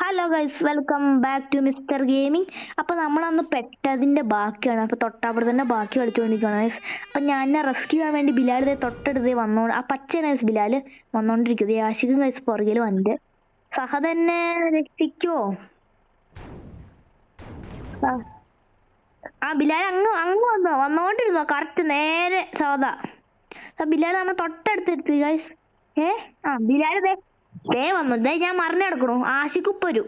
Hello guys, welcome back to Mister Gaming. അപ്പോൾ നമ്മളന്ന് പെട്ടതിൻ്റെ ബാക്കിയാണ്. അപ്പോൾ തൊട്ടവിടെ തന്നെ ബാക്കി കളിച്ചുകൊണ്ടിരിക്കുകയാണ് ഗൈസ്. അപ്പം ഞാൻ റെസ്ക്യൂ ചെയ്യാൻ വേണ്ടി ബിലാൽ തൊട്ടടുത്ത് വന്നോണ്ട് ആ പച്ച ഗൈസ് ബിലാൽ വന്നോണ്ടിരിക്കുന്നത്. ആഷിഖും ഗൈസ് പുറകിൽ വന്നിട്ട് സഹ തന്നെ രക്ഷിക്കുവോ? ആ ബിലാൽ അങ്ങ് അങ്ങ് വന്നോണ്ടിരുന്നോ കറക്റ്റ് നേരെ സഹദ. ബിലാൽ നമ്മൾ തൊട്ടടുത്ത് ഗൈസ്. ബിലാൽ ദേ വന്നു. ദേ ഞാൻ മറിഞ്ഞു കിടക്കണു. ആഷിക്ക് ഇപ്പൊ വരും.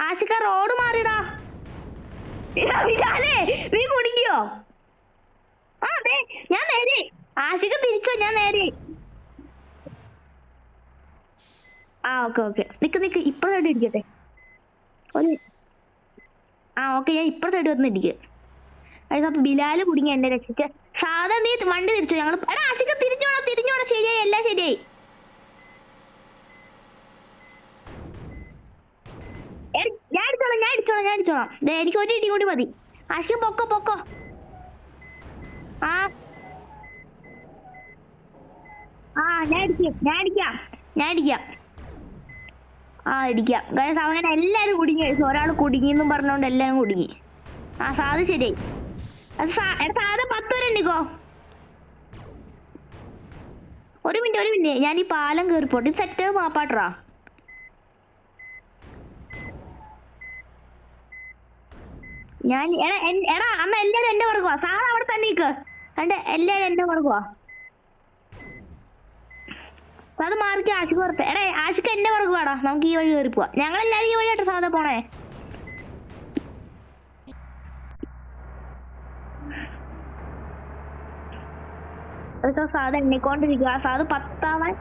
ആഷിക്ക റോഡ് മാറിടാ. ബിലാലേ നീ കുടിക്കോ? ആ ദേ ഞാൻ നേരെ. ആഷിക്ക് തിരിച്ചോ, ഞാൻ നേരെ. ഓക്കെ ഓക്കെ, നിക്ക് ഇപ്പഴായിട്ട് ഇരിക്കട്ടെ. ഓക്കെ, ഞാൻ ഇപ്പഴായിട്ട് വന്നിരിക്കുക. അപ്പൊ ബിലാല് കുടുങ്ങി എന്നെ രക്ഷിച്ച്. സാധാ നീ വണ്ടി തിരിച്ചോ. ഞങ്ങൾ ആഷിക്ക തിരിഞ്ഞോളാം. ശരിയായി, എല്ലാം ശരിയായി. ഞാൻ അടിച്ചോളാം. എനിക്ക് ഒരു ഇടി കൂടി മതി. ആഷിക്ക് പൊക്കോ. ഞാൻ അടിക്കാം. അങ്ങനെ എല്ലാരും കുടുങ്ങി. ഒരാൾ കുടുങ്ങിന്നും പറഞ്ഞോണ്ട് എല്ലാരും കുടുങ്ങി. സാധ ശരിയായി. അത് സാധ 10 വരെ ഉണ്ടിക്കോ. ഒരു മിനിറ്റ്, ഞാൻ ഈ പാലം കയറിപ്പോട്ടെ. സെറ്റ് മാപ്പാട്ടാ. അന്ന് എല്ലാരും എന്റെ പുറകുവാ. സാധ അവിടെ തന്നെ നിക്ക്. എല്ലാരും എന്റെ പുറകുവാ. അത് മാറിക്ക്. ആഷിക്ക് പുറത്ത്. ആഷിക്ക് എന്റെ പുറകു വേടാ. നമുക്ക് ഈ വഴി കയറി പോവാ. ഞങ്ങളെല്ലാരും ഈ വഴിയായിട്ട് സാധ പോണേ. സാധ എണ്ണിക്കൊണ്ടിരിക്കുക. സാധ 10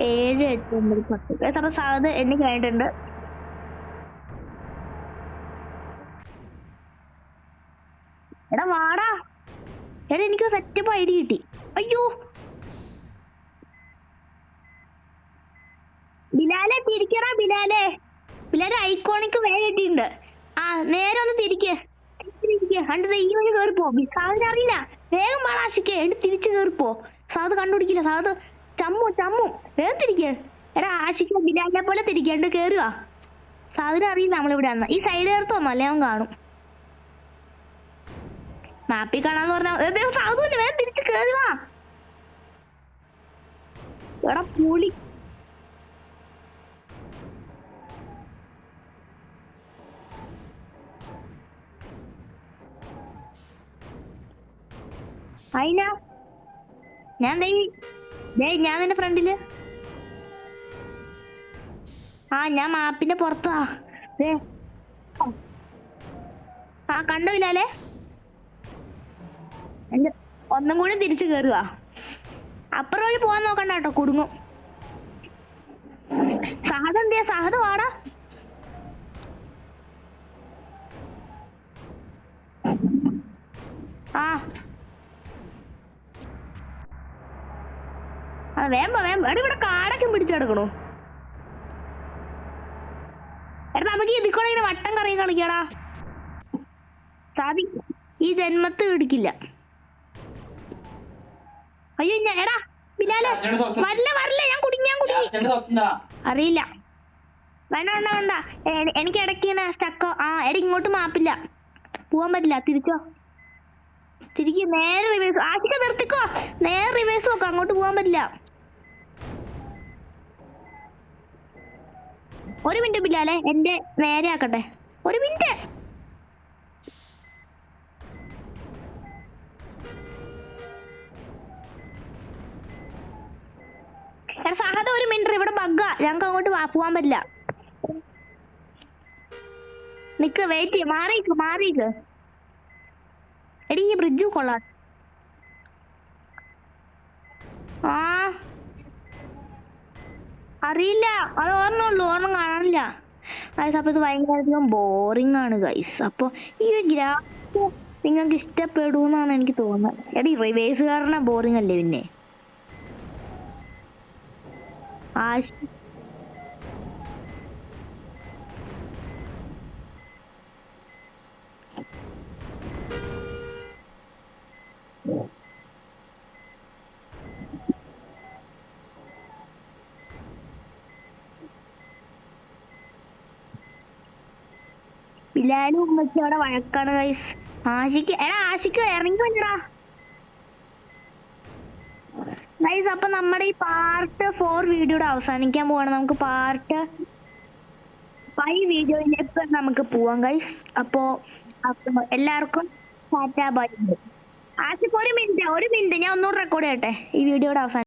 7 8 9 10. അപ്പൊ സാധ എണ്ണി കഴിഞ്ഞിട്ടുണ്ട്. വാടാ. എനിക്ക് സെറ്റപ്പ് ഐഡി കിട്ടി. അയ്യോ ബിലാലെ തിരിക്കടാ. ബിലാലെ ഐക്കോണിക്ക് വേഗം കിട്ടിയിട്ടുണ്ട്. നേരെ ഒന്ന് തിരിക്ക്. ഈ വഴി കേറിപ്പോ. സാധിന് അറിയില്ല. വേഗം മാളാശിക്ക് തിരിച്ചു കേറിപ്പോ. സാധു കണ്ടുപിടിക്കില്ല. സാധു ചമ്മും. വേഗം തിരിക്ക്. ആശിക്ക ബിലാലിനെ പോലെ തിരിക്കണ്ട് കേറുക. സാധിന് അറിയില്ല നമ്മളിവിടെ വന്ന. ഈ സൈഡ് ചേർത്തൊന്നും അല്ലേ അവൻ കാണും. മാപ്പി കാണാന്ന് പറഞ്ഞാൽ സാധുവിന് വേഗം തിരിച്ച് കേറുക. പുളി. അയിനാ ഞാൻ നിന്റെ ഫ്രണ്ടില്. ഞാൻ മാപ്പിന്റെ പുറത്താ. കണ്ടില്ലാലേ. ഒന്നും കൂടി തിരിച്ചു കേറുക. അപ്പുറം വഴി പോവാൻ നോക്കണ്ട കേട്ടോ, കുടുങ്ങും. സഹദ എന്തിയാ? സഹദ വാടാ. വേമ്പ ഇവിടെ കാടൊക്കെ പിടിച്ചെടുക്കണു. നമുക്ക് ഇതിക്കൂടെ ഇങ്ങനെ വട്ടം കറങ്ങി കളിക്കടാ. ഈ ജന്മത്ത് പിടിക്കില്ല. അയ്യോ ബിലാലെ വരില്ല. ഞാൻ കുടുങ്ങി. അറിയില്ല. വേണ്ട. എനിക്ക് ഇടയ്ക്ക് ഇങ്ങനെ സ്റ്റക്കോ. ഇങ്ങോട്ട് മാപ്പില്ല. പോവാൻ പറ്റില്ല. തിരിക്ക്. നേരെ റിവേഴ്സ്. ആശിക്ക നിർത്തിക്കോ. നേരെ റിവേഴ്സ് നോക്കാം. അങ്ങോട്ട് പോവാൻ പറ്റില്ല. ഒരു മിനിറ്റ് ബിലാലെ, എന്റെ നേരെ ആക്കട്ടെ. ഒരു മിനിറ്റ്. സഹദ ഒരു മിനിറ്റ്. ഇവിടെ ബഗ്ഗാ. ഞങ്ങൾക്ക് അങ്ങോട്ട് പോവാൻ പറ്റില്ല. നിക്ക്, വെയിറ്റ് ചെയ്യ. മാറിക്ക്. ഈ ബ്രിഡ്ജ് കൊള്ളാം. അറിയില്ല. അത് ഓർമ്മ കാണാനില്ല ഗൈസ്. അപ്പൊ ഇത് ഭയങ്കര ബോറിംഗ് ആണ് ഗൈസ്. അപ്പൊ ഈ ഗ്രാഫ് നിങ്ങൾക്ക് ഇഷ്ടപ്പെടുമെന്നാണ് എനിക്ക് തോന്നുന്നത്. റിവേഴ്സ് കാരണം ബോറിംഗ് അല്ലേ പിന്നെ. ബിലാലും ഉമ്മച്ചി അവിടെ വഴക്കാണ് ഗൈസ്. ആഷിക്ക് ഇറങ്ങി വന്നടാ ഗൈസ്. അപ്പൊ നമ്മുടെ ഈ പാർട്ട് 4 വീഡിയോയുടെ അവസാനിക്കാൻ പോവാണ്. നമുക്ക് പാർട്ട് 5 വീഡിയോയിലേക്ക് നമുക്ക് പോവാം ഗൈസ്. അപ്പൊ എല്ലാവർക്കും ടാറ്റാ ബൈ. ആഷിക്ക് ഒരു മിനിറ്റ് ഞാൻ ഒന്നുകൂടെ റെക്കോർഡ് ചെയ്യട്ടെ ഈ വീഡിയോയുടെ അവസാനം.